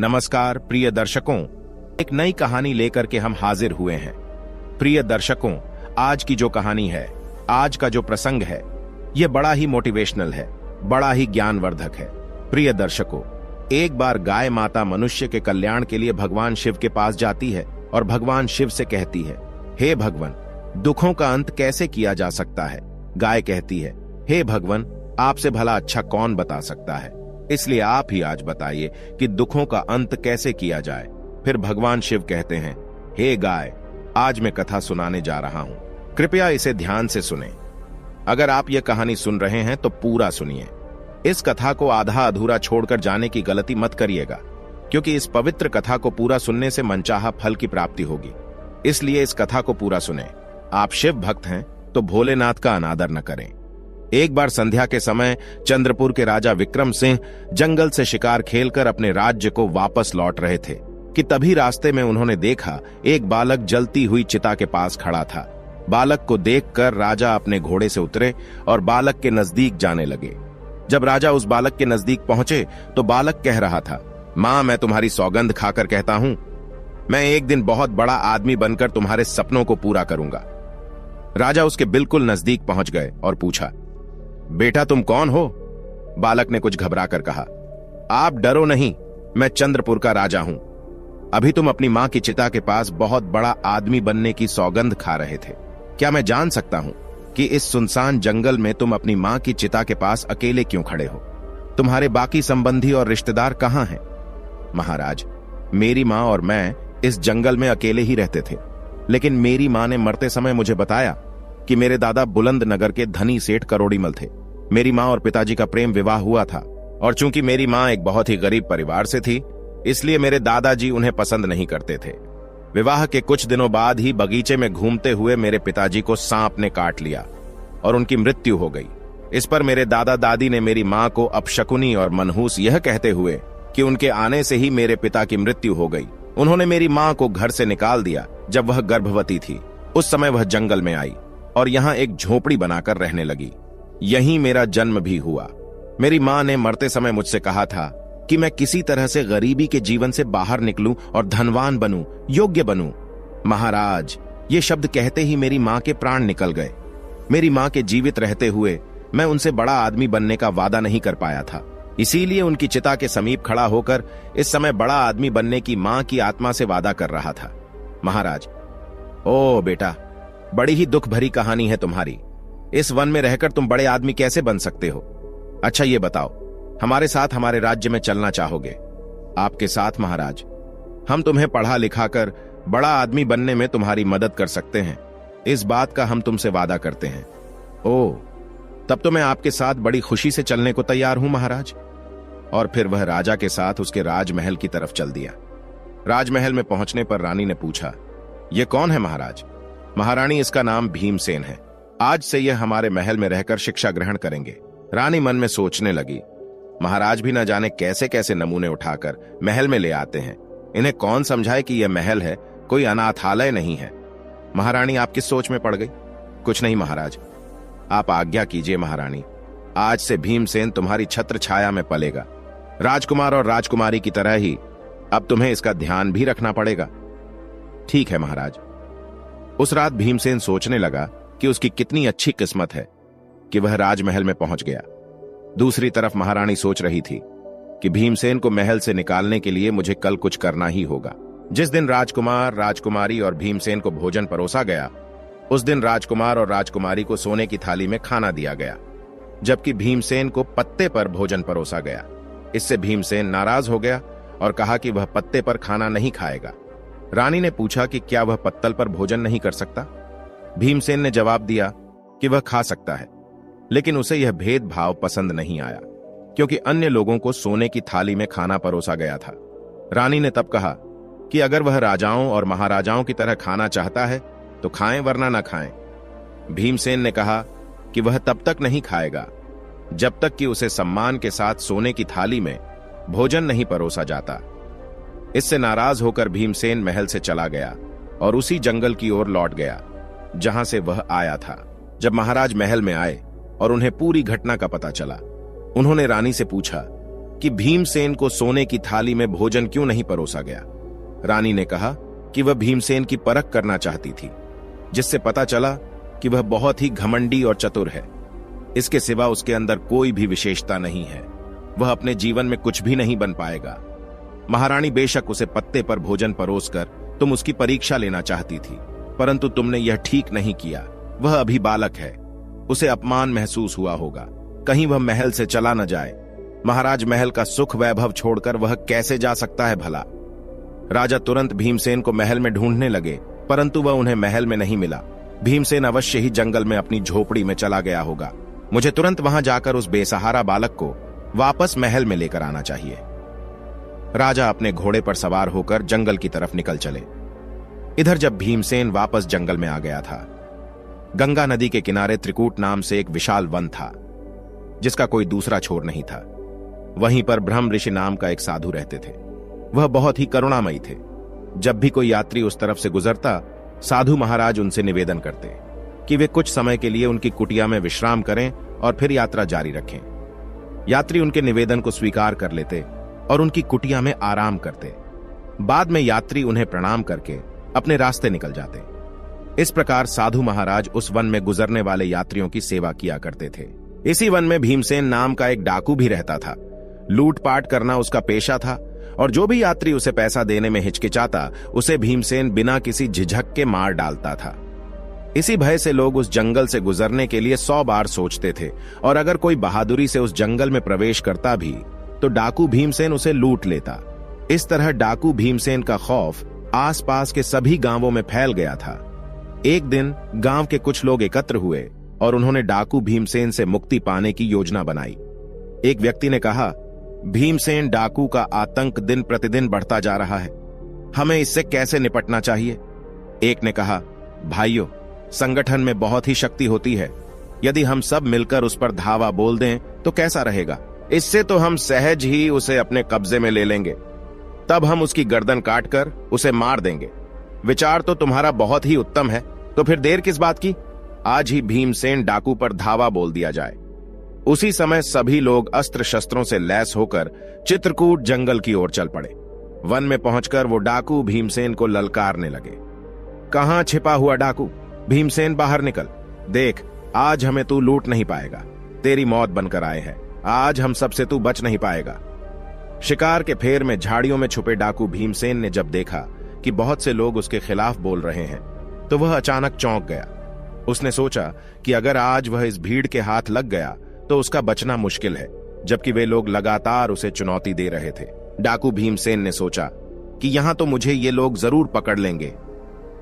नमस्कार प्रिय दर्शकों, एक नई कहानी लेकर के हम हाजिर हुए हैं। प्रिय दर्शकों, आज की जो कहानी है, आज का जो प्रसंग है, यह बड़ा ही मोटिवेशनल है, बड़ा ही ज्ञानवर्धक है। प्रिय दर्शकों, एक बार गाय माता मनुष्य के कल्याण के लिए भगवान शिव के पास जाती है और भगवान शिव से कहती है, हे भगवान, दुखों का अंत कैसे किया जा सकता है। गाय कहती है, हे भगवान, आपसे भला अच्छा कौन बता सकता है, इसलिए आप ही आज बताइए कि दुखों का अंत कैसे किया जाए। फिर भगवान शिव कहते हैं, हे गाय, आज मैं कथा सुनाने जा रहा हूं, कृपया इसे ध्यान से सुनें। अगर आप यह कहानी सुन रहे हैं तो पूरा सुनिए। इस कथा को आधा अधूरा छोड़कर जाने की गलती मत करिएगा, क्योंकि इस पवित्र कथा को पूरा सुनने से मनचाहा फल की प्राप्ति होगी। इसलिए इस कथा को पूरा सुने। आप शिव भक्त हैं तो भोलेनाथ का अनादर न करें। एक बार संध्या के समय चंद्रपुर के राजा विक्रम सिंह जंगल से शिकार खेलकर अपने राज्य को वापस लौट रहे थे कि तभी रास्ते में उन्होंने देखा एक बालक जलती हुई चिता के पास खड़ा था। बालक को देखकर राजा अपने घोड़े से उतरे और बालक के नजदीक जाने लगे। जब राजा उस बालक के नजदीक पहुंचे तो बालक कह रहा था, मां, मैं तुम्हारी सौगंध खाकर कहता हूं, मैं एक दिन बहुत बड़ा आदमी बनकर तुम्हारे सपनों को पूरा करूंगा। राजा उसके बिल्कुल नजदीक पहुंच गए और पूछा, बेटा तुम कौन हो? बालक ने कुछ घबराकर कहा, आप डरो नहीं, मैं चंद्रपुर का राजा हूं। अभी तुम अपनी मां की चिता के पास बहुत बड़ा आदमी बनने की सौगंध खा रहे थे। क्या मैं जान सकता हूं कि इस सुनसान जंगल में तुम अपनी मां की चिता के पास अकेले क्यों खड़े हो? तुम्हारे बाकी संबंधी और रिश्तेदार कहां हैं? महाराज, मेरी मां और मैं इस जंगल में अकेले ही रहते थे, लेकिन मेरी मां ने मरते समय मुझे बताया कि मेरे दादा बुलंद नगर के धनी सेठ करोड़ीमल थे। मेरी मां और पिताजी का प्रेम विवाह हुआ था, और चूंकि मेरी मां एक बहुत ही गरीब परिवार से थी, इसलिए मेरे दादाजी उन्हें पसंद नहीं करते थे। विवाह के कुछ दिनों बाद ही बगीचे में घूमते हुए मेरे पिताजी को सांप ने काट लिया और उनकी मृत्यु हो गई। इस पर मेरे दादा दादी ने मेरी मां को अपशकुनी और मनहूस यह कहते हुए कि उनके आने से ही मेरे पिता की मृत्यु हो गई, उन्होंने मेरी मां को घर से निकाल दिया। जब वह गर्भवती थी उस समय वह जंगल में आई और यहाँ एक झोपड़ी बनाकर रहने लगी। यहीं मेरा जन्म भी हुआ। मेरी मां ने मरते समय मुझसे कहा था कि मैं किसी तरह से गरीबी के जीवन से बाहर निकलूं और धनवान बनूं, योग्य बनूं। महाराज, ये शब्द कहते ही मेरी मां के प्राण निकल गए। मेरी मां के जीवित रहते हुए मैं उनसे बड़ा आदमी बनने का वादा नहीं कर पाया था, इसीलिए उनकी चिता के समीप खड़ा होकर इस समय बड़ा आदमी बनने की मां की आत्मा से वादा कर रहा था। महाराज, ओ बेटा, बड़ी ही दुख भरी कहानी है तुम्हारी। इस वन में रहकर तुम बड़े आदमी कैसे बन सकते हो? अच्छा ये बताओ, हमारे साथ हमारे राज्य में चलना चाहोगे? आपके साथ महाराज, हम तुम्हें पढ़ा लिखाकर बड़ा आदमी बनने में तुम्हारी मदद कर सकते हैं, इस बात का हम तुमसे वादा करते हैं। ओह, तब तो मैं आपके साथ बड़ी खुशी से चलने को तैयार हूं महाराज। और फिर वह राजा के साथ उसके राजमहल की तरफ चल दिया। राजमहल में पहुंचने पर रानी ने पूछा, यह कौन है महाराज? महारानी, इसका नाम भीमसेन है। आज से यह हमारे महल में रहकर शिक्षा ग्रहण करेंगे। रानी मन में सोचने लगी, महाराज भी न जाने कैसे कैसे नमूने उठाकर महल में ले आते हैं, इन्हें कौन समझाए कि यह महल है, कोई अनाथालय नहीं है। महारानी आप किस सोच में पड़ गई? कुछ नहीं महाराज, आप आज्ञा कीजिए महारानी। आज से भीमसेन तुम्हारी छत्र छाया में पलेगा। राजकुमार और राजकुमारी की तरह ही अब तुम्हें इसका ध्यान भी रखना पड़ेगा। ठीक है महाराज। उस रात भीमसेन सोचने लगा कि उसकी कितनी अच्छी किस्मत है कि वह राजमहल में पहुंच गया। दूसरी तरफ महारानी सोच रही थी कि भीमसेन को महल से निकालने के लिए मुझे कल कुछ करना ही होगा। जिस दिन राजकुमार, राजकुमारी और भीमसेन को भोजन परोसा गया, उस दिन राजकुमार और राजकुमारी को सोने की थाली में खाना दिया गया, जबकि भीमसेन को पत्ते पर भोजन परोसा गया। इससे भीमसेन नाराज हो गया और कहा कि वह पत्ते पर खाना नहीं खाएगा। रानी ने पूछा कि क्या वह पत्तल पर भोजन नहीं कर सकता? भीमसेन ने जवाब दिया कि वह खा सकता है, लेकिन उसे यह भेदभाव पसंद नहीं आया, क्योंकि अन्य लोगों को सोने की थाली में खाना परोसा गया था। रानी ने तब कहा कि अगर वह राजाओं और महाराजाओं की तरह खाना चाहता है तो खाएं, वरना न खाएं। भीमसेन ने कहा कि वह तब तक नहीं खाएगा जब तक कि उसे सम्मान के साथ सोने की थाली में भोजन नहीं परोसा जाता। इससे नाराज होकर भीमसेन महल से चला गया और उसी जंगल की ओर लौट गया जहां से वह आया था। जब महाराज महल में आए और उन्हें पूरी घटना का पता चला, उन्होंने रानी से पूछा कि भीमसेन को सोने की थाली में भोजन क्यों नहीं परोसा गया। रानी ने कहा कि वह भीमसेन की परख करना चाहती थी, जिससे पता चला कि वह बहुत ही घमंडी और चतुर है। इसके सिवा उसके अंदर कोई भी विशेषता नहीं है। वह अपने जीवन में कुछ भी नहीं बन पाएगा। महारानी बेशक उसे पत्ते पर भोजन परोसकर तुम उसकी परीक्षा लेना चाहती थी, परंतु तुमने यह ठीक नहीं किया। वह अभी बालक है, उसे अपमान महसूस हुआ होगा। कहीं वह महल से चला न जाए। महाराज महल का सुख वैभव छोड़कर वह कैसे जा सकता है भला। राजा तुरंत भीमसेन को महल में ढूंढने लगे, परंतु वह उन्हें महल में नहीं मिला। भीमसेन अवश्य ही जंगल में अपनी झोपड़ी में चला गया होगा। मुझे तुरंत वहां जाकर उस बेसहारा बालक को वापस महल में लेकर आना चाहिए। राजा अपने घोड़े पर सवार होकर जंगल की तरफ निकल चले। इधर जब भीमसेन वापस जंगल में आ गया था, गंगा नदी के किनारे त्रिकूट नाम से एक विशाल वन था, जिसका कोई दूसरा छोर नहीं था। वहीं पर ब्रह्म ऋषि नाम का एक साधु रहते थे। वह बहुत ही करुणामयी थे। जब भी कोई यात्री उस तरफ से गुजरता, साधु महाराज उनसे निवेदन करते कि वे कुछ समय के लिए उनकी कुटिया में विश्राम करें और फिर यात्रा जारी रखें। यात्री उनके निवेदन को स्वीकार कर लेते और उनकी कुटिया में आराम करते। बाद में यात्री उन्हें प्रणाम करके अपने रास्ते निकल जाते। इस प्रकार साधु महाराज उस वन में गुजरने वाले यात्रियों की सेवा किया करते थे। इसी वन में भीमसेन नाम का एक डाकू भी रहता था। लूटपाट करना उसका पेशा था और जो भी यात्री उसे पैसा देने में हिचकिचाता, उसे भीमसेन बिना किसी झिझक के मार डालता था। इसी भय से लोग उस जंगल से गुजरने के लिए 100 बार सोचते थे, और अगर कोई बहादुरी से उस जंगल में प्रवेश करता भी तो डाकू भीमसेन उसे लूट लेता। इस तरह डाकू भीमसेन का खौफ आसपास के सभी गांवों में फैल गया था। एक दिन गांव के कुछ लोग एकत्र हुए और उन्होंने डाकू भीमसेन से मुक्ति पाने की योजना बनाई। एक व्यक्ति ने कहा, भीमसेन डाकू का आतंक दिन प्रतिदिन बढ़ता जा रहा है, हमें इससे कैसे निपटना चाहिए। एक ने कहा, भाइयों, संगठन में बहुत ही शक्ति होती है। यदि हम सब मिलकर उस पर धावा बोल दें तो कैसा रहेगा। इससे तो हम सहज ही उसे अपने कब्जे में ले लेंगे। तब हम उसकी गर्दन काटकर उसे मार देंगे। विचार तो तुम्हारा बहुत ही उत्तम है, तो फिर देर किस बात की। आज ही भीमसेन डाकू पर धावा बोल दिया जाए। उसी समय सभी लोग अस्त्र शस्त्रों से लैस होकर चित्रकूट जंगल की ओर चल पड़े। वन में पहुंचकर वो डाकू भीमसेन को ललकारने लगे। कहां छिपा हुआ डाकू, भीमसेन बाहर निकल। देख, आज हमें तू लूट नहीं पाएगा। तेरी मौत बनकर आए हैं। आज हम सबसे तू बच नहीं पाएगा। शिकार के फेर में झाड़ियों में छुपे डाकू भीमसेन ने जब देखा कि बहुत से लोग उसके खिलाफ बोल रहे हैं, तो वह अचानक चौंक गया। उसने सोचा कि अगर आज वह इस भीड़ के हाथ लग गया तो उसका बचना मुश्किल है, जबकि वे लोग लगातार उसे चुनौती दे रहे थे। डाकू भीमसेन ने सोचा कि यहां तो मुझे ये लोग जरूर पकड़ लेंगे।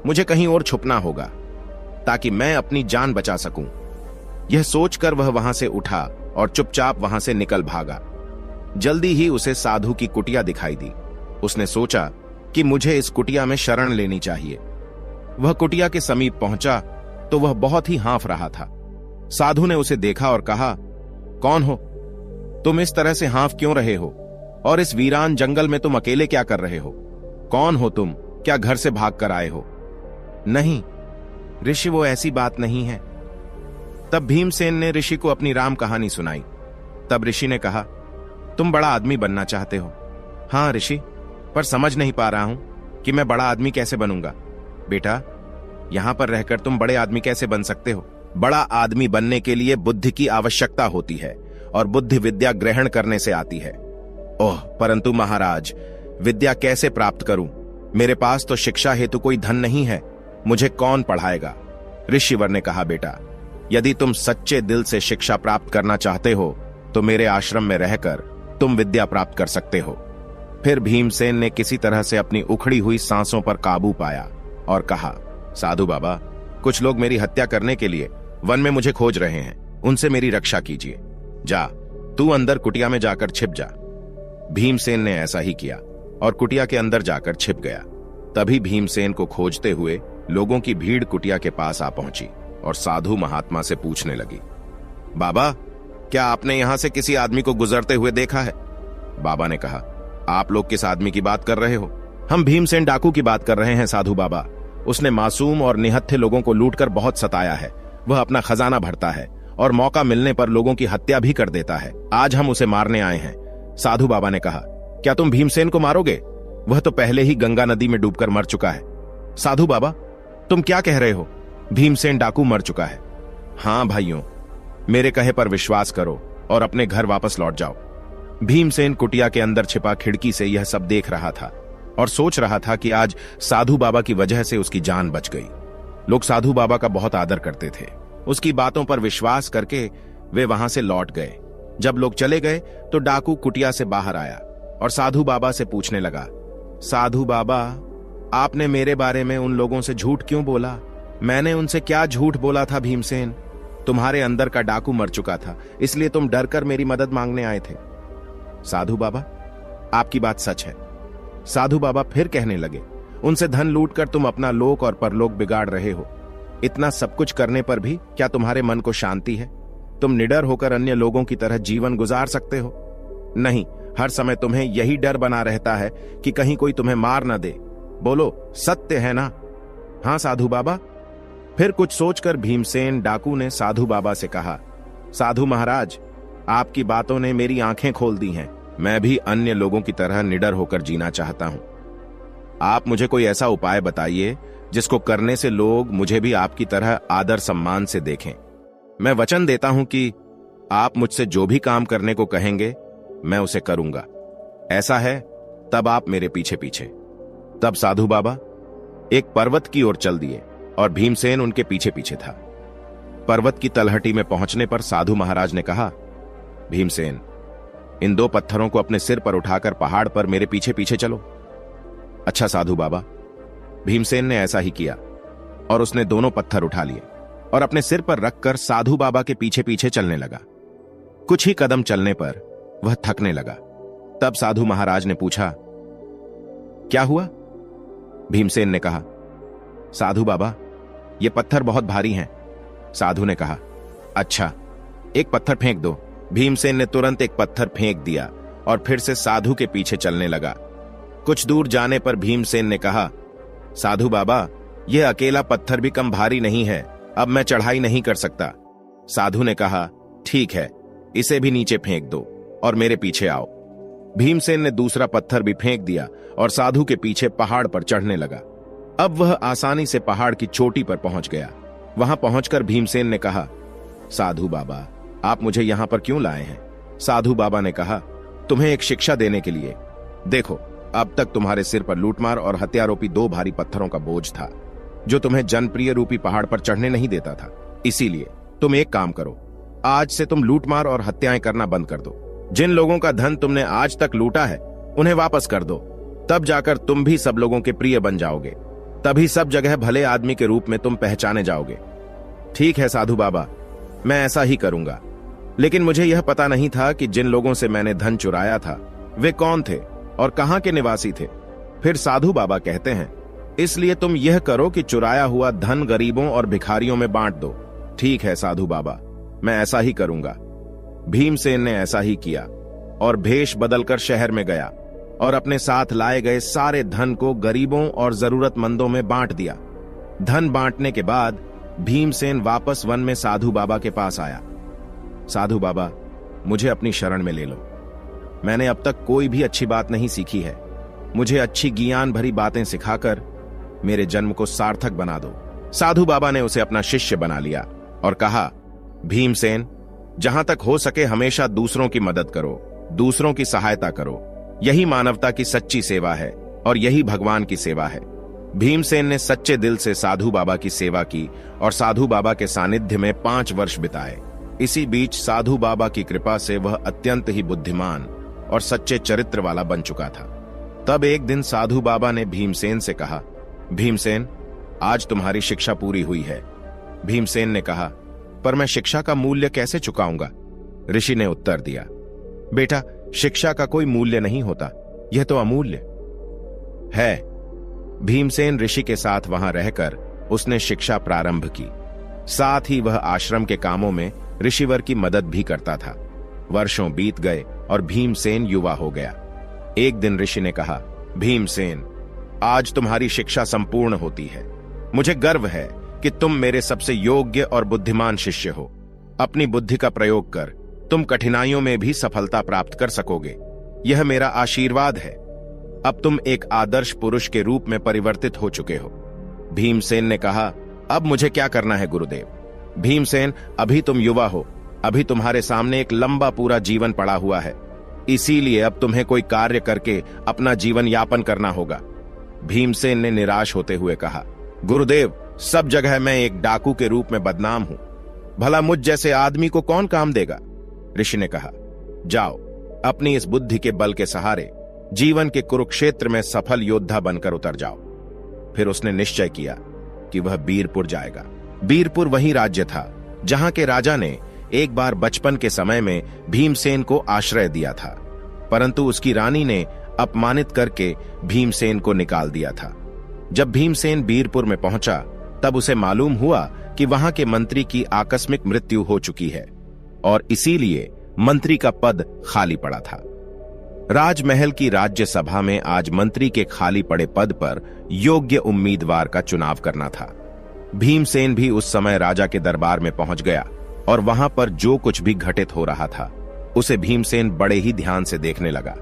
मुझे कहीं और छुपना होगा ताकि मैं अपनी जान बचा सकूं। यह सोचकर वह वहां से उठा और चुपचाप वहां से निकल भागा। जल्दी ही उसे साधु की कुटिया दिखाई दी। उसने सोचा कि मुझे इस कुटिया में शरण लेनी चाहिए। वह कुटिया के समीप पहुंचा तो वह बहुत ही हाँफ रहा था। साधु ने उसे देखा और कहा, कौन हो तुम? इस तरह से हाँफ क्यों रहे हो? और इस वीरान जंगल में तुम अकेले क्या कर रहे हो? कौन हो तुम? क्या घर से भाग कर आए हो? नहीं ऋषि, वो ऐसी बात नहीं है। तब भीमसेन ने ऋषि को अपनी राम कहानी सुनाई। तब ऋषि ने कहा, तुम बड़ा आदमी बनना चाहते हो। हां ऋषि, पर समझ नहीं पा रहा हूं कि मैं बड़ा आदमी कैसे बनूंगा। बेटा, यहां पर रहकर तुम बड़े आदमी कैसे बन सकते हो? बड़ा आदमी बनने के लिए बुद्धि की आवश्यकता होती है और बुद्धि विद्या ग्रहण करने से आती है। ओह, परंतु महाराज, विद्या कैसे प्राप्त करूं? मेरे पास तो शिक्षा हेतु कोई धन नहीं है। मुझे कौन पढ़ाएगा? ऋषिवर ने कहा, बेटा, यदि तुम सच्चे दिल से शिक्षा प्राप्त करना चाहते हो तो मेरे आश्रम में रहकर तुम विद्या प्राप्त कर सकते हो। फिर भीमसेन ने किसी तरह से अपनी उखड़ी हुई सांसों पर काबू पाया और कहा, साधु बाबा, कुछ लोग मेरी हत्या करने के लिए वन में मुझे खोज रहे हैं। उनसे मेरी रक्षा कीजिए। जा, तू अंदर कुटिया में जाकर छिप जा। भीमसेन ने ऐसा ही किया और कुटिया के अंदर जाकर छिप गया। तभी भीमसेन को खोजते हुए लोगों की भीड़ कुटिया के पास आ पहुंची और साधु महात्मा से पूछने लगी, बाबा, क्या आपने यहां से किसी आदमी को गुजरते हुए देखा है? बाबा ने कहा, आप लोग किस आदमी की बात कर रहे हो? हम भीमसेन डाकू की बात कर रहे हैं साधु बाबा। उसने मासूम और निहत्थे लोगों को लूटकर बहुत सताया है। वह अपना खजाना भरता है और मौका मिलने पर लोगों की हत्या भी कर देता है। आज हम उसे मारने आए हैं। साधु बाबा ने कहा, क्या तुम भीमसेन को मारोगे? वह तो पहले ही गंगा नदी में डूबकर मर चुका है। साधु बाबा, तुम क्या कह रहे हो? भीमसेन डाकू मर चुका है। हां भाइयों, मेरे कहे पर विश्वास करो और अपने घर वापस लौट जाओ। भीमसेन कुटिया के अंदर छिपा खिड़की से यह सब देख रहा था और सोच रहा था कि आज साधु बाबा की वजह से उसकी जान बच गई। लोग साधु बाबा का बहुत आदर करते थे। उसकी बातों पर विश्वास करके वे वहां से लौट गए। जब लोग चले गए तो डाकू कुटिया से बाहर आया और साधु बाबा से पूछने लगा, साधु बाबा, आपने मेरे बारे में उन लोगों से झूठ क्यों बोला? मैंने उनसे क्या झूठ बोला था भीमसेन? तुम्हारे अंदर का डाकू मर चुका था, इसलिए तुम डरकर मेरी मदद मांगने आए थे। साधु बाबा, आपकी बात सच है। साधु बाबा फिर कहने लगे, उनसे धन लूटकर तुम अपना लोक और परलोक बिगाड़ रहे हो। इतना सब कुछ करने पर भी क्या तुम्हारे मन को शांति है? तुम निडर होकर अन्य लोगों की तरह जीवन गुजार सकते हो? नहीं, हर समय तुम्हें यही डर बना रहता है कि कहीं कोई तुम्हें मार ना दे। बोलो, सत्य है ना? हां साधु बाबा। फिर कुछ सोचकर भीमसेन डाकू ने साधु बाबा से कहा, साधु महाराज, आपकी बातों ने मेरी आंखें खोल दी हैं। मैं भी अन्य लोगों की तरह निडर होकर जीना चाहता हूं। आप मुझे कोई ऐसा उपाय बताइए जिसको करने से लोग मुझे भी आपकी तरह आदर सम्मान से देखें। मैं वचन देता हूं कि आप मुझसे जो भी काम करने को कहेंगे मैं उसे करूंगा। ऐसा है तब आप मेरे पीछे पीछे। तब साधु बाबा एक पर्वत की ओर चल दिए और भीमसेन उनके पीछे पीछे था। पर्वत की तलहटी में पहुंचने पर साधु महाराज ने कहा, भीमसेन, इन 2 पत्थरों को अपने सिर पर उठाकर पहाड़ पर मेरे पीछे पीछे चलो। अच्छा साधु बाबा। भीमसेन ने ऐसा ही किया और उसने दोनों पत्थर उठा लिए और अपने सिर पर रखकर साधु बाबा के पीछे पीछे चलने लगा। कुछ ही कदम चलने पर वह थकने लगा। तब साधु महाराज ने पूछा, क्या हुआ? भीमसेन ने कहा, साधु बाबा, ये पत्थर बहुत भारी हैं। साधु ने कहा, अच्छा, एक पत्थर फेंक दो। भीमसेन ने तुरंत एक पत्थर फेंक दिया और फिर से साधु के पीछे चलने लगा। कुछ दूर जाने पर भीमसेन ने कहा, साधु बाबा, यह अकेला पत्थर भी कम भारी नहीं है, अब मैं चढ़ाई नहीं कर सकता। साधु ने कहा, ठीक है, इसे भी नीचे फेंक दो और मेरे पीछे आओ। भीमसेन ने दूसरा पत्थर भी फेंक दिया और साधु के पीछे पहाड़ पर चढ़ने लगा। अब वह आसानी से पहाड़ की चोटी पर पहुंच गया। वहां पहुंचकर भीमसेन ने कहा, साधु बाबा, आप मुझे यहां पर क्यों लाए हैं? साधु बाबा ने कहा, तुम्हें एक शिक्षा देने के लिए। देखो, अब तक तुम्हारे सिर पर लूटमार और हत्यारोपी 2 भारी पत्थरों का बोझ था जो तुम्हें जनप्रिय रूपी पहाड़ पर चढ़ने नहीं देता था। इसीलिए तुम एक काम करो, आज से तुम लूटमार और हत्याएं करना बंद कर दो। जिन लोगों का धन तुमने आज तक लूटा है उन्हें वापस कर दो। तब जाकर तुम भी सब लोगों के प्रिय बन जाओगे। तभी सब जगह भले आदमी के रूप में तुम पहचाने जाओगे। ठीक है साधु बाबा, मैं ऐसा ही करूंगा। लेकिन मुझे यह पता नहीं था कि जिन लोगों से मैंने धन चुराया था वे कौन थे और कहां के निवासी थे। फिर साधु बाबा कहते हैं, इसलिए तुम यह करो कि चुराया हुआ धन गरीबों और भिखारियों में बांट दो। ठीक है साधु बाबा, मैं ऐसा ही करूंगा। भीमसेन ने ऐसा ही किया और भेष बदलकर शहर में गया और अपने साथ लाए गए सारे धन को गरीबों और जरूरतमंदों में बांट दिया। धन बांटने के बाद भीमसेन वापस वन में साधु बाबा के पास आया। साधु बाबा, मुझे अपनी शरण में ले लो। मैंने अब तक कोई भी अच्छी बात नहीं सीखी है। मुझे अच्छी ज्ञान भरी बातें सिखाकर मेरे जन्म को सार्थक बना दो। साधु बाबा ने उसे अपना शिष्य बना लिया और कहा, भीमसेन, जहां तक हो सके हमेशा दूसरों की मदद करो, दूसरों की सहायता करो। यही मानवता की सच्ची सेवा है और यही भगवान की सेवा है। भीमसेन ने सच्चे दिल से साधु बाबा की सेवा की और साधु बाबा के सानिध्य में 5 वर्ष बिताए। इसी बीच साधु बाबा की कृपा से वह अत्यंत ही बुद्धिमान और सच्चे चरित्र वाला बन चुका था। तब एक दिन साधु बाबा ने भीमसेन से कहा, भीमसेन, आज तुम्हारी शिक्षा पूरी हुई है। भीमसेन ने कहा, पर मैं शिक्षा का मूल्य कैसे चुकाऊंगा? ऋषि ने उत्तर दिया, बेटा, शिक्षा का कोई मूल्य नहीं होता, यह तो अमूल्य है। भीमसेन ऋषि के साथ वहां रहकर उसने शिक्षा प्रारंभ की। साथ ही वह आश्रम के कामों में ऋषिवर की मदद भी करता था। वर्षों बीत गए और भीमसेन युवा हो गया। एक दिन ऋषि ने कहा, भीमसेन, आज तुम्हारी शिक्षा संपूर्ण होती है। मुझे गर्व है कि तुम मेरे सबसे योग्य और बुद्धिमान शिष्य हो। अपनी बुद्धि का प्रयोग कर तुम कठिनाइयों में भी सफलता प्राप्त कर सकोगे। यह मेरा आशीर्वाद है। अब तुम एक आदर्श पुरुष के रूप में परिवर्तित हो चुके हो। भीमसेन ने कहा, अब मुझे क्या करना है गुरुदेव? भीमसेन, अभी तुम युवा हो, अभी तुम्हारे सामने एक लंबा पूरा जीवन पड़ा हुआ है, इसीलिए अब तुम्हें कोई कार्य करके अपना जीवन यापन करना होगा। भीमसेन ने निराश होते हुए कहा, गुरुदेव, सब जगह मैं एक डाकू के रूप में बदनाम हूं, भला मुझ जैसे आदमी को कौन काम देगा? ऋषि ने कहा, जाओ, अपनी इस बुद्धि के बल के सहारे जीवन के कुरुक्षेत्र में सफल योद्धा बनकर उतर जाओ। फिर उसने निश्चय किया कि वह बीरपुर जाएगा। बीरपुर वही राज्य था जहां के राजा ने एक बार बचपन के समय में भीमसेन को आश्रय दिया था, परंतु उसकी रानी ने अपमानित करके भीमसेन को निकाल दिया था। जब भीमसेन बीरपुर में पहुंचा तब उसे मालूम हुआ कि वहां के मंत्री की आकस्मिक मृत्यु हो चुकी है और इसीलिए मंत्री का पद खाली पड़ा था। राजमहल की राज्यसभा में आज मंत्री के खाली पड़े पद पर योग्य उम्मीदवार का चुनाव करना था। भीमसेन भी उस समय राजा के दरबार में पहुंच गया और वहां पर जो कुछ भी घटित हो रहा था उसे भीमसेन बड़े ही ध्यान से देखने लगा।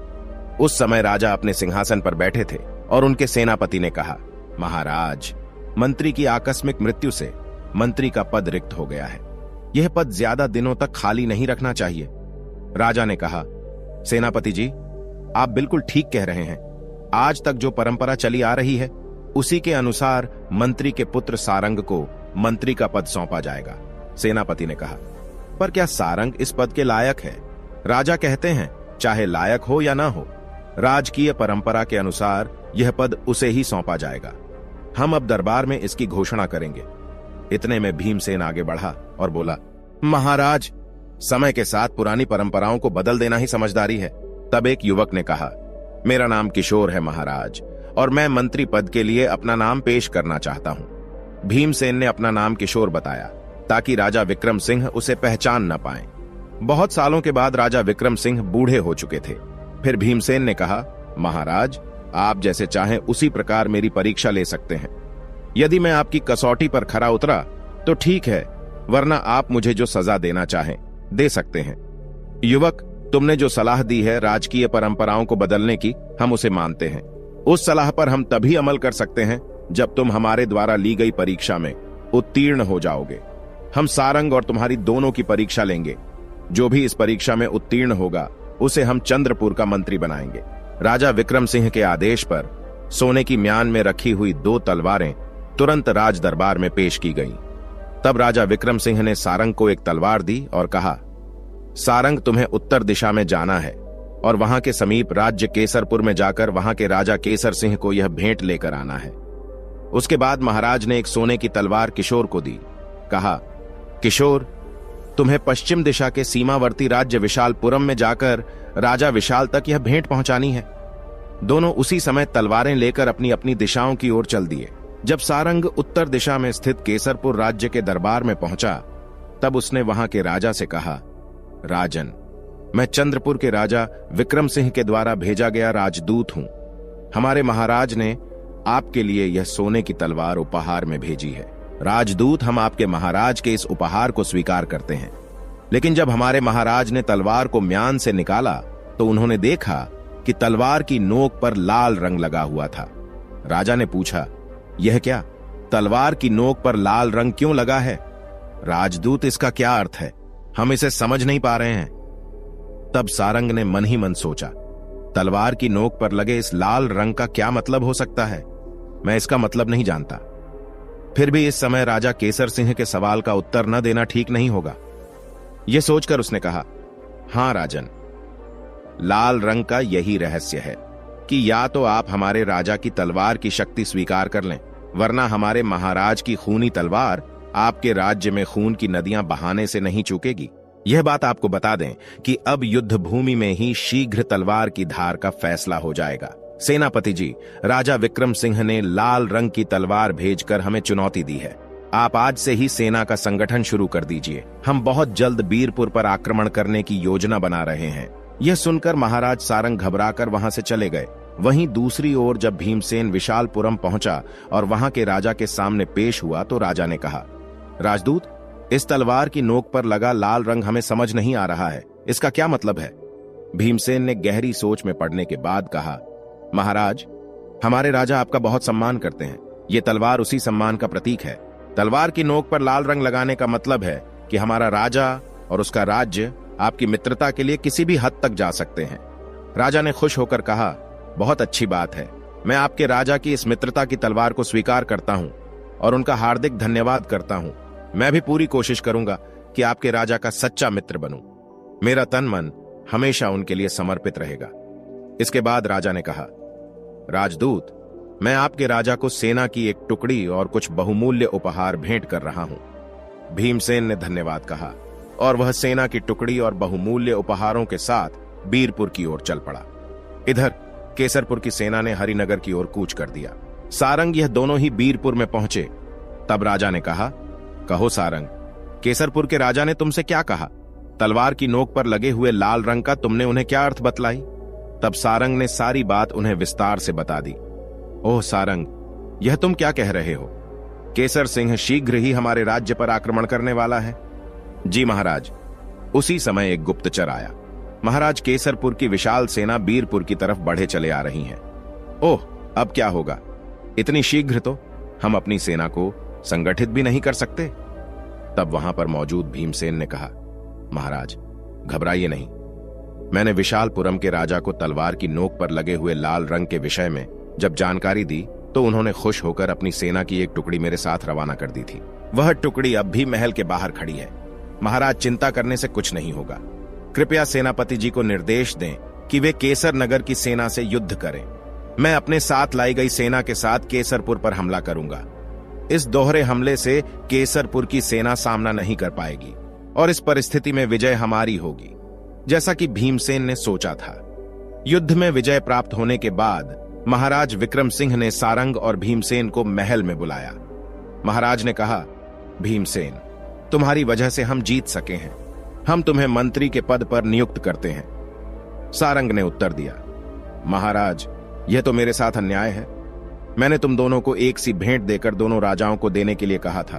उस समय राजा अपने सिंहासन पर बैठे थे और उनके सेनापति ने कहा, महाराज, मंत्री की आकस्मिक मृत्यु से मंत्री का पद रिक्त हो गया है। यह पद ज्यादा दिनों तक खाली नहीं रखना चाहिए। राजा ने कहा, सेनापति जी, आप बिल्कुल ठीक कह रहे हैं। आज तक जो परंपरा चली आ रही है उसी के अनुसार मंत्री के पुत्र सारंग को मंत्री का पद सौंपा जाएगा। सेनापति ने कहा, पर क्या सारंग इस पद के लायक है? राजा कहते हैं चाहे लायक हो या ना हो, राजकीय परंपरा के अनुसार यह पद उसे ही सौंपा जाएगा। हम अब दरबार में इसकी घोषणा करेंगे। इतने में भीमसेन आगे बढ़ा और बोला, महाराज, समय के साथ पुरानी परंपराओं को बदल देना ही समझदारी है। तब एक युवक ने कहा, मेरा नाम किशोर है महाराज, और मैं मंत्री पद के लिए अपना नाम पेश करना चाहता हूं। भीमसेन ने अपना नाम किशोर बताया ताकि राजा विक्रम सिंह उसे पहचान न पाए। बहुत सालों के बाद राजा विक्रम सिंह बूढ़े हो चुके थे। फिर भीमसेन ने कहा, महाराज, आप जैसे चाहें उसी प्रकार मेरी परीक्षा ले सकते हैं। यदि मैं आपकी कसौटी पर खरा उतरा तो ठीक है, वरना आप मुझे जो सजा देना चाहें दे सकते हैं। युवक, तुमने जो सलाह दी है राजकीय परंपराओं को बदलने की, हम उसे मानते हैं। उस सलाह पर हम तभी अमल कर सकते हैं जब तुम हमारे द्वारा ली गई परीक्षा में उत्तीर्ण हो जाओगे। हम सारंग और तुम्हारी दोनों की परीक्षा लेंगे। जो भी इस परीक्षा में उत्तीर्ण होगा उसे हम चंद्रपुर का मंत्री बनाएंगे। राजा विक्रम सिंह के आदेश पर सोने की म्यान में रखी हुई 2 तलवारें तुरंत राज दरबार में पेश की गईं। तब राजा विक्रम सिंह ने सारंग को एक तलवार दी और कहा, सारंग, तुम्हें उत्तर दिशा में जाना है और वहां के समीप राज्य केसरपुर में जाकर वहां के राजा केसर सिंह को यह भेंट लेकर आना है। उसके बाद महाराज ने एक सोने की तलवार किशोर को दी। कहा, किशोर, तुम्हें पश्चिम दिशा के सीमावर्ती राज्य विशालपुरम में जाकर राजा विशाल तक यह भेंट पहुंचानी है। दोनों उसी समय तलवारें लेकर अपनी अपनी दिशाओं की ओर चल दिए। जब सारंग उत्तर दिशा में स्थित केसरपुर राज्य के दरबार में पहुंचा तब उसने वहां के राजा से कहा, राजन, मैं चंद्रपुर के राजा विक्रम सिंह के द्वारा भेजा गया राजदूत हूं। हमारे महाराज ने आपके लिए यह सोने की तलवार उपहार में भेजी है। राजदूत, हम आपके महाराज के इस उपहार को स्वीकार करते हैं। लेकिन जब हमारे महाराज ने तलवार को म्यान से निकाला तो उन्होंने देखा कि तलवार की नोक पर लाल रंग लगा हुआ था। राजा ने पूछा, यह क्या? तलवार की नोक पर लाल रंग क्यों लगा है? राजदूत, इसका क्या अर्थ है? हम इसे समझ नहीं पा रहे हैं। तब सारंग ने मन ही मन सोचा, तलवार की नोक पर लगे इस लाल रंग का क्या मतलब हो सकता है? मैं इसका मतलब नहीं जानता। फिर भी इस समय राजा केसर सिंह के सवाल का उत्तर न देना ठीक नहीं होगा। यह सोचकर उसने कहा, हां राजन, लाल रंग का यही रहस्य है कि या तो आप हमारे राजा की तलवार की शक्ति स्वीकार कर लें, वरना हमारे महाराज की खूनी तलवार आपके राज्य में खून की नदियां बहाने से नहीं चूकेगी। यह बात आपको बता दें कि अब युद्ध भूमि में ही शीघ्र तलवार की धार का फैसला हो जाएगा। सेनापति जी, राजा विक्रम सिंह ने लाल रंग की तलवार भेजकर हमें चुनौती दी है। आप आज से ही सेना का संगठन शुरू कर दीजिए। हम बहुत जल्द बीरपुर पर आक्रमण करने की योजना बना रहे हैं। यह सुनकर महाराज सारंग घबराकर वहां से चले गए। वहीं दूसरी ओर जब भीमसेन विशालपुरम पहुंचा और वहां के राजा के सामने पेश हुआ तो राजा ने कहा, राजदूत, इस तलवार की नोक पर लगा लाल रंग हमें समझ नहीं आ रहा है। इसका क्या मतलब है? भीमसेन ने गहरी सोच में पड़ने के बाद कहा, महाराज, हमारे राजा आपका बहुत सम्मान करते हैं। ये तलवार उसी सम्मान का प्रतीक है। तलवार की नोक पर लाल रंग लगाने का मतलब है कि हमारा राजा और उसका राज्य आपकी मित्रता के लिए किसी भी हद तक जा सकते हैं। राजा ने खुश होकर कहा, बहुत अच्छी बात है। मैं आपके राजा की इस मित्रता की तलवार को स्वीकार करता हूं और उनका हार्दिक धन्यवाद करता हूं। मैं भी पूरी कोशिश करूंगा कि आपके राजा का सच्चा मित्र बनूं। मेरा तन मन हमेशा उनके लिए समर्पित रहेगा। इसके बाद राजा ने कहा, राजदूत, मैं आपके राजा को सेना की एक टुकड़ी और कुछ बहुमूल्य उपहार भेंट कर रहा हूं। भीमसेन ने धन्यवाद कहा और वह सेना की टुकड़ी और बहुमूल्य उपहारों के साथ बीरपुर की ओर चल पड़ा। इधर केसरपुर की सेना ने हरिनगर की ओर कूच कर दिया। सारंग यह दोनों ही बीरपुर में पहुंचे। तब राजा ने कहा, कहो सारंग, केसरपुर के राजा ने तुमसे क्या कहा? तलवार की नोक पर लगे हुए लाल रंग का तुमने उन्हें क्या अर्थ बतलाई? तब सारंग ने सारी बात उन्हें विस्तार से बता दी। ओह सारंग, यह तुम क्या कह रहे हो? केसर सिंह शीघ्र ही हमारे राज्य पर आक्रमण करने वाला है। जी महाराज। उसी समय एक गुप्तचर आया। महाराज, केसरपुर की विशाल सेना बीरपुर की तरफ बढ़े चले आ रही है। ओह, अब क्या होगा? इतनी शीघ्र तो हम अपनी सेना को संगठित भी नहीं कर सकते। तब वहां पर मौजूद भीमसेन ने कहा, महाराज, घबराइए नहीं। मैंने विशालपुरम के राजा को तलवार की नोक पर लगे हुए लाल रंग के विषय में जब जानकारी दी तो उन्होंने खुश होकर अपनी सेना की एक टुकड़ी मेरे साथ रवाना कर दी थी। वह टुकड़ी अब भी महल के बाहर खड़ी है। महाराज, चिंता करने से कुछ नहीं होगा। कृपया सेनापति जी को निर्देश दें कि वे केसर नगर की सेना से युद्ध करें। मैं अपने साथ लाई गई सेना के साथ केसरपुर पर हमला करूंगा। इस दोहरे हमले से केसरपुर की सेना सामना नहीं कर पाएगी और इस परिस्थिति में विजय हमारी होगी, जैसा कि भीमसेन ने सोचा था। युद्ध में विजय प्राप्त होने के बाद महाराज विक्रम सिंह ने सारंग और भीमसेन को महल में बुलाया। महाराज ने कहा, भीमसेन, तुम्हारी वजह से हम जीत सके हैं। हम तुम्हें मंत्री के पद पर नियुक्त करते हैं। सारंग ने उत्तर दिया, महाराज, यह तो मेरे साथ अन्याय है। मैंने तुम दोनों को एक सी भेंट देकर दोनों राजाओं को देने के लिए कहा था,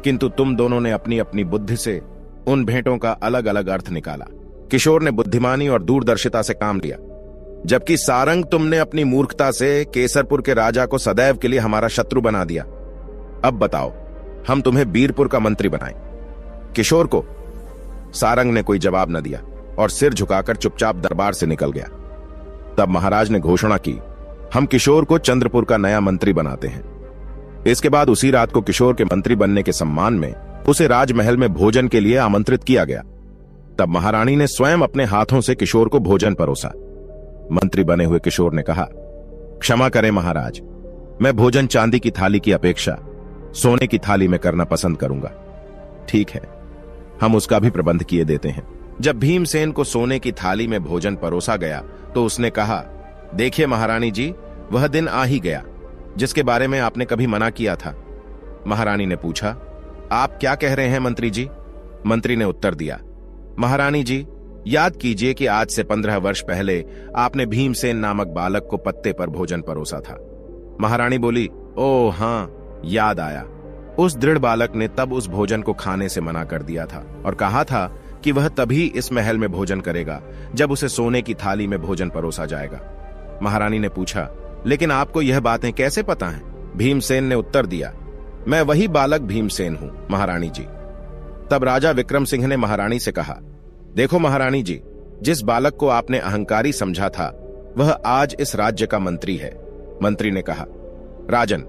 किंतु तुम दोनों ने अपनी अपनी बुद्धि से उन भेंटों का अलग अलग अर्थ निकाला। किशोर ने बुद्धिमानी और दूरदर्शिता से काम लिया, जबकि सारंग, तुमने अपनी मूर्खता से केसरपुर के राजा को सदैव के लिए हमारा शत्रु बना दिया। अब बताओ, हम तुम्हें बीरपुर का मंत्री बनाएं, किशोर को? सारंग ने कोई जवाब न दिया और सिर झुकाकर चुपचाप दरबार से निकल गया। तब महाराज ने घोषणा की, हम किशोर को चंद्रपुर का नया मंत्री बनाते हैं। इसके बाद उसी रात को किशोर के मंत्री बनने के सम्मान में उसे राजमहल में भोजन के लिए आमंत्रित किया गया। तब महारानी ने स्वयं अपने हाथों से किशोर को भोजन परोसा। मंत्री बने हुए किशोर ने कहा, क्षमा करें महाराज, मैं भोजन चांदी की थाली की अपेक्षा सोने की थाली में करना पसंद करूंगा। ठीक है, हम उसका भी प्रबंध किए देते हैं। जब भीमसेन को सोने की थाली में भोजन परोसा गया तो उसने कहा, देखिए महारानी जी, वह दिन आ ही गया जिसके बारे में आपने कभी मना किया था। महारानी ने पूछा, आप क्या कह रहे हैं मंत्री जी? मंत्री ने उत्तर दिया, महारानी जी, याद कीजिए कि आज से 15 वर्ष पहले आपने भीमसेन नामक बालक को पत्ते पर भोजन परोसा था। महारानी बोली, ओह हां, याद आया। उस दृढ़ बालक ने तब उस भोजन को खाने से मना कर दिया था और कहा था कि वह तभी इस महल में भोजन करेगा जब उसे सोने की थाली में भोजन परोसा जाएगा। महारानी ने पूछा, लेकिन आपको यह बातें कैसे पता हैं? भीमसेन ने उत्तर दिया, मैं वही बालक भीमसेन हूं महारानी जी। तब राजा विक्रम सिंह ने महारानी से कहा, देखो महारानी जी, जिस बालक को आपने अहंकारी समझा था वह आज इस राज्य का मंत्री है। मंत्री ने कहा, राजन,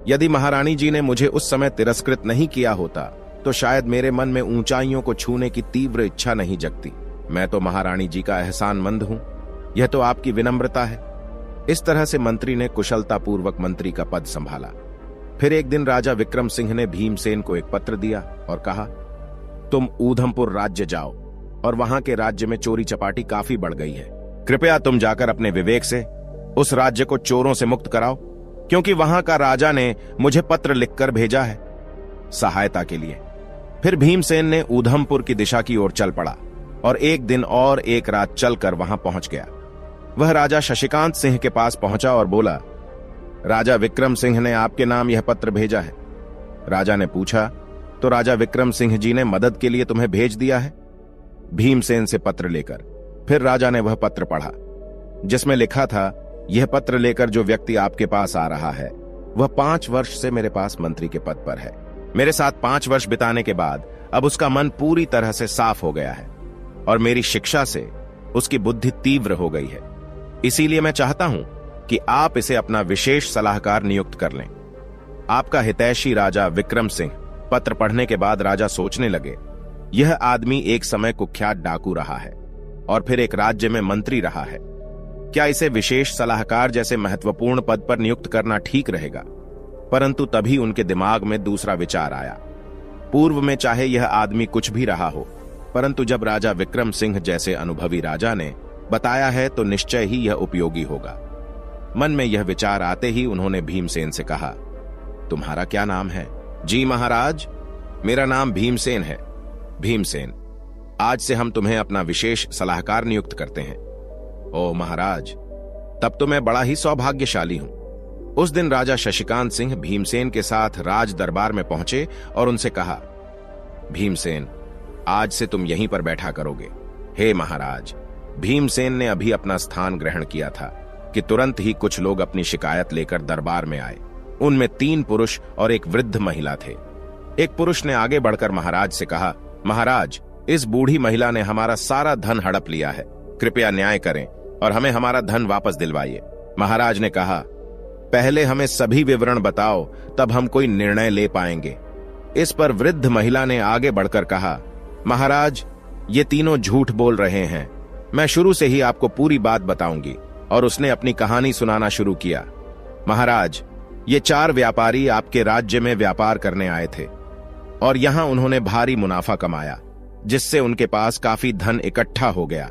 यदि महारानी जी ने मुझे उस समय तिरस्कृत नहीं किया होता तो शायद मेरे मन में ऊंचाइयों को छूने की तीव्र इच्छा नहीं जगती। मैं तो महारानी जी का एहसानमंद हूं, यह तो आपकी विनम्रता है। इस तरह से मंत्री ने कुशलतापूर्वक मंत्री का पद संभाला। फिर एक दिन राजा विक्रम सिंह ने भीमसेन को एक पत्र दिया और कहा, तुम ऊधमपुर राज्य जाओ और वहां के राज्य में चोरी चपाटी काफी बढ़ गई है। कृपया तुम जाकर अपने विवेक से उस राज्य को चोरों से मुक्त कराओ, क्योंकि वहां का राजा ने मुझे पत्र लिखकर भेजा है सहायता के लिए। फिर भीमसेन ने ऊधमपुर की दिशा की ओर चल पड़ा और एक दिन और एक रात चलकर वहां पहुंच गया। वह राजा शशिकांत सिंह के पास पहुंचा और बोला, राजा विक्रम सिंह ने आपके नाम यह पत्र भेजा है। राजा ने पूछा, तो राजा विक्रम सिंह जी ने मदद के लिए तुम्हें भेज दिया है? भीमसेन से पत्र लेकर फिर राजा ने वह पत्र पढ़ा जिसमें लिखा था, यह पत्र लेकर जो व्यक्ति आपके पास आ रहा है वह 5 वर्ष से मेरे पास मंत्री के पद पर है। मेरे साथ 5 वर्ष बिताने के बाद अब उसका मन पूरी तरह से साफ हो गया है और मेरी शिक्षा से उसकी बुद्धि तीव्र हो गई है। इसीलिए मैं चाहता हूं कि आप इसे अपना विशेष सलाहकार नियुक्त कर लें। आपका हितैषी राजा विक्रम सिंह। पत्र पढ़ने के बाद राजा सोचने लगे, यह आदमी एक समय कुख्यात डाकू रहा है और फिर एक राज्य में मंत्री रहा है। क्या इसे विशेष सलाहकार जैसे महत्वपूर्ण पद पर नियुक्त करना ठीक रहेगा? परंतु तभी उनके दिमाग में दूसरा विचार आया। पूर्व में चाहे यह आदमी कुछ भी रहा हो, परंतु जब राजा विक्रम सिंह जैसे अनुभवी राजा ने बताया है तो निश्चय ही यह उपयोगी होगा। मन में यह विचार आते ही उन्होंने भीमसेन से कहा, तुम्हारा क्या नाम है? जी महाराज, मेरा नाम भीमसेन है। भीमसेन, आज से हम तुम्हें अपना विशेष सलाहकार नियुक्त करते हैं। ओ महाराज, तब तो मैं बड़ा ही सौभाग्यशाली हूं। उस दिन राजा शशिकांत सिंह भीमसेन के साथ राज दरबार में पहुंचे और उनसे कहा, भीमसेन, आज से तुम यहीं पर बैठा करोगे। हे महाराज, भीमसेन ने अभी अपना स्थान ग्रहण किया था कि तुरंत ही कुछ लोग अपनी शिकायत लेकर दरबार में आए। उनमें 3 पुरुष और एक वृद्ध महिला थे। एक पुरुष ने आगे बढ़कर महाराज से कहा, महाराज, इस बूढ़ी महिला ने हमारा सारा धन हड़प लिया है। कृपया न्याय करें और हमें हमारा धन वापस दिलवाइए। महाराज ने कहा, पहले हमें सभी विवरण बताओ, तब हम कोई निर्णय ले पाएंगे। इस पर वृद्ध महिला ने आगे बढ़कर कहा, महाराज, ये तीनों झूठ बोल रहे हैं। मैं शुरू से ही आपको पूरी बात बताऊंगी। और उसने अपनी कहानी सुनाना शुरू किया। महाराज, ये 4 व्यापारी आपके राज्य में व्यापार करने आए थे और यहां उन्होंने भारी मुनाफा कमाया, जिससे उनके पास काफी धन इकट्ठा हो गया।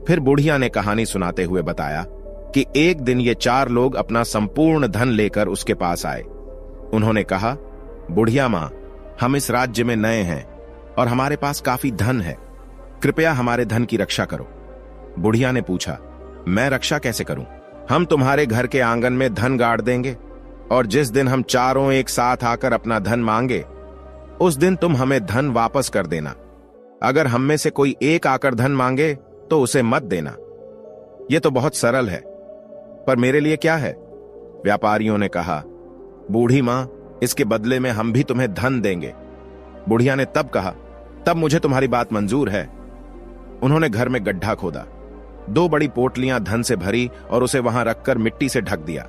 फिर बुढ़िया ने कहानी सुनाते हुए बताया कि एक दिन ये 4 लोग अपना संपूर्ण धन लेकर उसके पास आए। उन्होंने कहा, बुढ़िया मां, हम इस राज्य में नए हैं और हमारे पास काफी धन है। कृपया हमारे धन की रक्षा करो। बुढ़िया ने पूछा, मैं रक्षा कैसे करूं? हम तुम्हारे घर के आंगन में धन गाड़ देंगे और जिस दिन हम चारों एक साथ आकर अपना धन मांगे, उस दिन तुम हमें धन वापस कर देना। अगर हम में से कोई एक आकर धन मांगे तो उसे मत देना। यह तो बहुत सरल है, पर मेरे लिए क्या है? व्यापारियों ने कहा, बूढ़ी मां, इसके बदले में हम भी तुम्हें धन देंगे। बुढ़िया ने तब कहा, तब मुझे तुम्हारी बात मंजूर है। उन्होंने घर में गड्ढा खोदा, 2 बड़ी पोटलियां धन से भरी और उसे वहां रखकर मिट्टी से ढक दिया।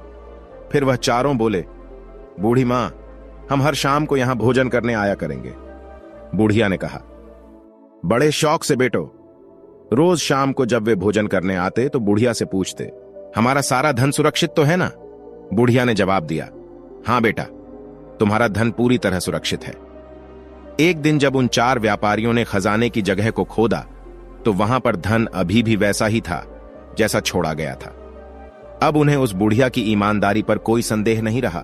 फिर वह चारों बोले, बूढ़ी मां, हम हर शाम को यहां भोजन करने आया करेंगे। बुढ़िया ने कहा, बड़े शौक से बेटो। रोज शाम को जब वे भोजन करने आते तो बुढ़िया से पूछते, हमारा सारा धन सुरक्षित तो है ना? बुढ़िया ने जवाब दिया, हां बेटा, तुम्हारा धन पूरी तरह सुरक्षित है। एक दिन जब उन 4 व्यापारियों ने खजाने की जगह को खोदा तो वहां पर धन अभी भी वैसा ही था जैसा छोड़ा गया था। अब उन्हें उस बुढ़िया की ईमानदारी पर कोई संदेह नहीं रहा।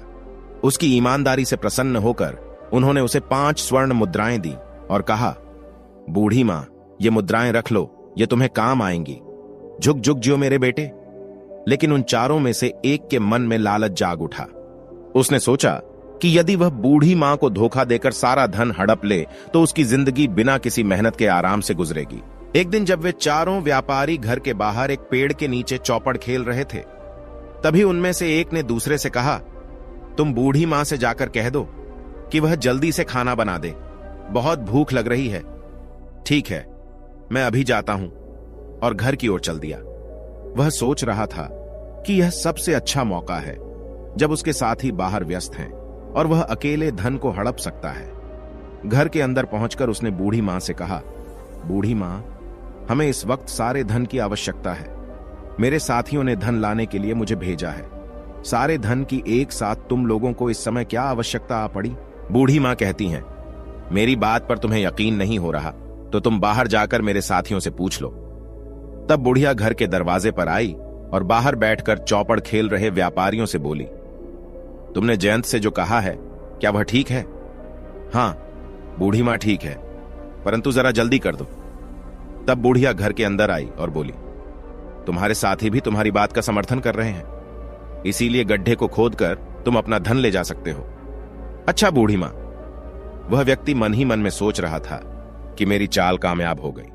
उसकी ईमानदारी से प्रसन्न होकर उन्होंने उसे 5 स्वर्ण मुद्राएं दी और कहा, बूढ़ी मां, ये मुद्राएं रख लो, ये तुम्हें काम आएंगी। झुक झुक जियो मेरे बेटे। लेकिन उन चारों में से एक के मन में लालच जाग उठा। उसने सोचा कि यदि वह बूढ़ी मां को धोखा देकर सारा धन हड़प ले तो उसकी जिंदगी बिना किसी मेहनत के आराम से गुजरेगी। एक दिन जब वे चारों व्यापारी घर के बाहर एक पेड़ के नीचे चौपड़ खेल रहे थे, तभी उनमें से एक ने दूसरे से कहा, तुम बूढ़ी मां से जाकर कह दो कि वह जल्दी से खाना बना दे, बहुत भूख लग रही है। ठीक है, मैं अभी जाता हूं। और घर की ओर चल दिया। वह सोच रहा था कि यह सबसे अच्छा मौका है जब उसके साथी बाहर व्यस्त हैं और वह अकेले धन को हड़प सकता है। घर के अंदर पहुंचकर उसने बूढ़ी मां से कहा, बूढ़ी मां, हमें इस वक्त सारे धन की आवश्यकता है। मेरे साथियों ने धन लाने के लिए मुझे भेजा है। सारे धन की एक साथ तुम लोगों को इस समय क्या आवश्यकता आ पड़ी? बूढ़ी मां कहती हैं, मेरी बात पर तुम्हें यकीन नहीं हो रहा तो तुम बाहर जाकर मेरे साथियों से पूछ लो। तब बुढ़िया घर के दरवाजे पर आई और बाहर बैठकर चौपड़ खेल रहे व्यापारियों से बोली, तुमने जयंत से जो कहा है, क्या वह ठीक है? हां बूढ़ी मां, ठीक है, परंतु जरा जल्दी कर दो। तब बुढ़िया घर के अंदर आई और बोली, तुम्हारे साथी भी तुम्हारी बात का समर्थन कर रहे हैं, इसीलिए गड्ढे को खोदकर तुम अपना धन ले जा सकते हो। अच्छा बूढ़ी मां। वह व्यक्ति मन ही मन में सोच रहा था कि मेरी चाल कामयाब हो गई।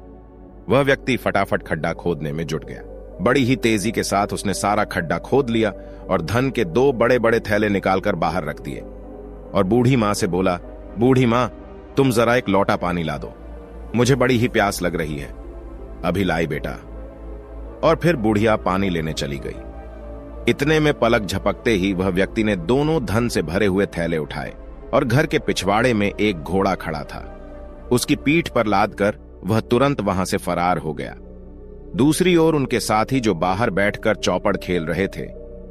वह व्यक्ति फटाफट खड्डा खोदने में जुट गया। बड़ी ही तेजी के साथ उसने सारा खड्डा खोद लिया और धन के 2 बड़े बड़े थैले निकालकर बाहर रख दिए और बूढ़ी मां से बोला, बूढ़ी मां, तुम जरा एक लोटा पानी ला दो, मुझे बड़ी ही प्यास लग रही है। अभी लाई बेटा। और फिर बुढ़िया पानी लेने चली गई। इतने में पलक झपकते ही वह व्यक्ति ने दोनों धन से भरे हुए थैले उठाए और घर के पिछवाड़े में एक घोड़ा खड़ा था, उसकी पीठ पर लादकर वह तुरंत वहां से फरार हो गया। दूसरी ओर उनके साथी जो बाहर बैठकर चौपड़ खेल रहे थे,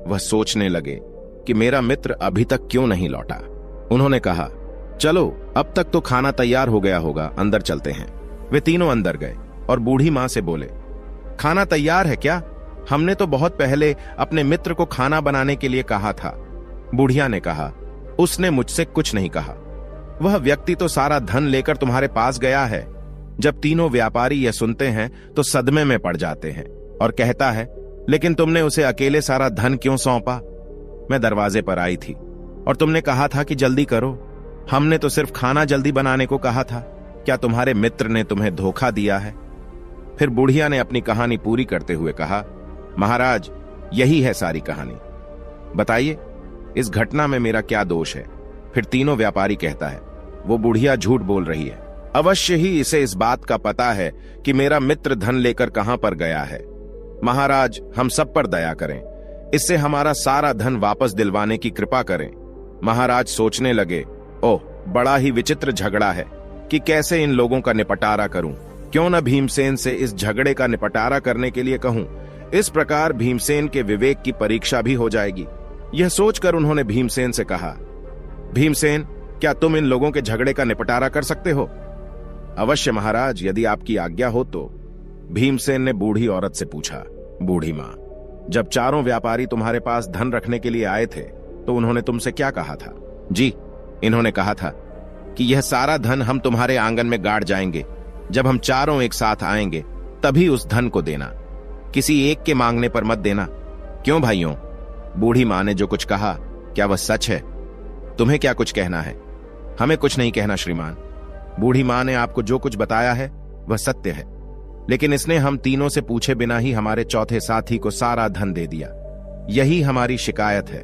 वह सोचने लगे कि मेरा मित्र अभी तक क्यों नहीं लौटा। उन्होंने कहा, चलो अब तक तो खाना तैयार हो गया होगा, अंदर चलते हैं। वे तीनों अंदर गए और बूढ़ी मां से बोले, खाना तैयार है क्या? हमने तो बहुत पहले अपने मित्र को खाना बनाने के लिए कहा था। बुढ़िया ने कहा, उसने मुझसे कुछ नहीं कहा। वह व्यक्ति तो सारा धन लेकर तुम्हारे पास गया है। जब तीनों व्यापारी यह सुनते हैं तो सदमे में पड़ जाते हैं और कहता है, लेकिन तुमने उसे अकेले सारा धन क्यों सौंपा? मैं दरवाजे पर आई थी और तुमने कहा था कि जल्दी करो। हमने तो सिर्फ खाना जल्दी बनाने को कहा था। क्या तुम्हारे मित्र ने तुम्हें धोखा दिया है? फिर बुढ़िया ने अपनी कहानी पूरी करते हुए कहा, महाराज, यही है सारी कहानी। बताइए, इस घटना में मेरा क्या दोष है? फिर तीनों व्यापारी कहता है, वो बुढ़िया झूठ बोल रही है। अवश्य ही इसे इस बात का पता है कि मेरा मित्र धन लेकर कहां पर गया है। महाराज, हम सब पर दया करें, इससे हमारा सारा धन वापस दिलवाने की कृपा करें। महाराज सोचने लगे, ओह, बड़ा ही विचित्र झगड़ा है कि कैसे इन लोगों का निपटारा करूं। क्यों न भीमसेन से इस झगड़े का निपटारा करने के लिए कहूं। इस प्रकार भीमसेन के विवेक की परीक्षा भी हो जाएगी। यह सोचकर उन्होंने भीमसेन से कहा, भीमसेन, क्या तुम इन लोगों के झगड़े का निपटारा कर सकते हो? अवश्य महाराज, यदि आपकी आज्ञा हो तो। भीमसेन ने बूढ़ी औरत से पूछा, बूढ़ी मां, जब चारों व्यापारी तुम्हारे पास धन रखने के लिए आए थे तो उन्होंने तुमसे क्या कहा था? जी, इन्होंने कहा था कि यह सारा धन हम तुम्हारे आंगन में गाड़ जाएंगे। जब हम चारों एक साथ आएंगे तभी उस धन को देना, किसी एक के मांगने पर मत देना। क्यों भाइयों? बूढ़ी मां ने जो कुछ कहा, क्या वह सच है? तुम्हें क्या कुछ कहना है? हमें कुछ नहीं कहना श्रीमान। बूढ़ी मां ने आपको जो कुछ बताया है वह सत्य है, लेकिन इसने हम तीनों से पूछे बिना ही हमारे चौथे साथी को सारा धन दे दिया। यही हमारी शिकायत है।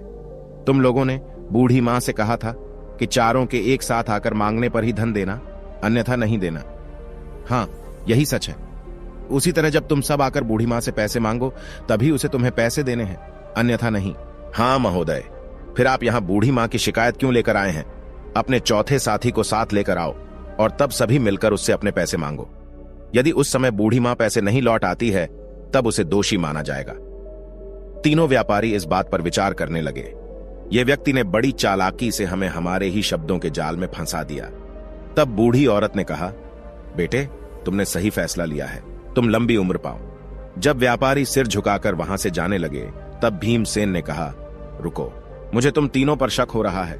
तुम लोगों ने बूढ़ी मां से कहा था कि चारों के एक साथ आकर मांगने पर ही धन देना, अन्यथा नहीं देना। हाँ, यही सच है। उसी तरह जब तुम सब आकर बूढ़ी मां से पैसे मांगो तभी उसे तुम्हें पैसे देने हैं, अन्यथा नहीं। हाँ महोदय, फिर आप यहां बूढ़ी मां की शिकायत क्यों लेकर आए हैं? अपने चौथे साथी को साथ लेकर आओ और तब सभी मिलकर उससे अपने पैसे मांगो। यदि उस समय बूढ़ी मां पैसे नहीं लौट आती है तब उसे दोषी माना जाएगा। तीनों व्यापारी इस बात पर विचार करने लगे। यह व्यक्ति ने बड़ी चालाकी से हमें हमारे ही शब्दों के जाल में फंसा दिया। तब बूढ़ी औरत ने कहा, बेटे, तुमने सही फैसला लिया है, तुम लंबी उम्र पाओ। जब व्यापारी सिर झुकाकर वहां से जाने लगे तब भीमसेन ने कहा, रुको, मुझे तुम तीनों पर शक हो रहा है।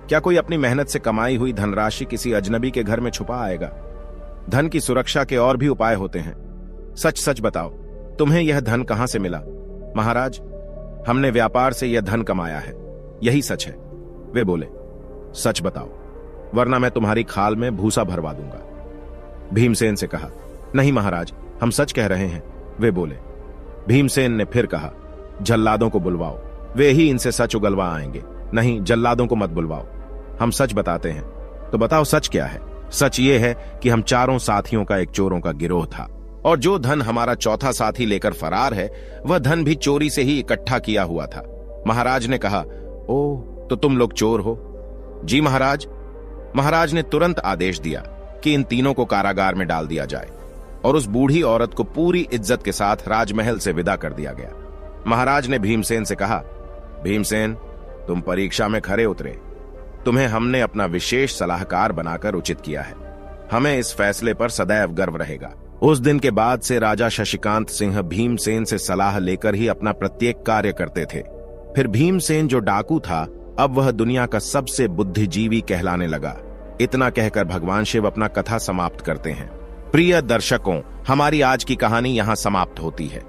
क्या कोई अपनी मेहनत से कमाई हुई धनराशि किसी अजनबी के घर में छुपा आएगा? धन की सुरक्षा के और भी उपाय होते हैं। सच सच बताओ, तुम्हें यह धन कहां से मिला? महाराज, हमने व्यापार से यह धन कमाया है, यही सच है। वे बोले, सच बताओ, वरना मैं तुम्हारी खाल में भूसा भरवा दूंगा। भीमसेन से कहा, नहीं महाराज, हम सच कह रहे हैं। वे बोले। भीमसेन ने फिर कहा, जल्लादों को बुलवाओ, वे ही इनसे सच उगलवा आएंगे। नहीं, जल्लादों को मत बुलवाओ, हम सच बताते हैं। तो बताओ सच क्या है? सच ये है कि हम चारों साथियों का एक चोरों का गिरोह था और जो धन हमारा चौथा साथी लेकर फरार है वह धन भी चोरी से ही इकट्ठा किया हुआ था। महाराज ने कहा, ओह, तो तुम लोग चोर हो? जी महाराज। महाराज ने तुरंत आदेश दिया कि इन तीनों को कारागार में डाल दिया जाए और उस बूढ़ी औरत को पूरी इज्जत के साथ राजमहल से विदा कर दिया गया। महाराज ने भीमसेन से कहा, भीमसेन, तुम परीक्षा में खरे उतरे। तुम्हें हमने अपना विशेष सलाहकार बनाकर उचित किया है। हमें इस फैसले पर सदैव गर्व रहेगा। उस दिन के बाद से राजा शशिकांत सिंह भीमसेन से सलाह लेकर ही अपना प्रत्येक कार्य करते थे। फिर भीमसेन जो डाकू था, अब वह दुनिया का सबसे बुद्धिजीवी कहलाने लगा। इतना कहकर भगवान शिव अपना कथा समाप्त करते हैं। प्रिय दर्शकों, हमारी आज की कहानी यहां समाप्त होती है।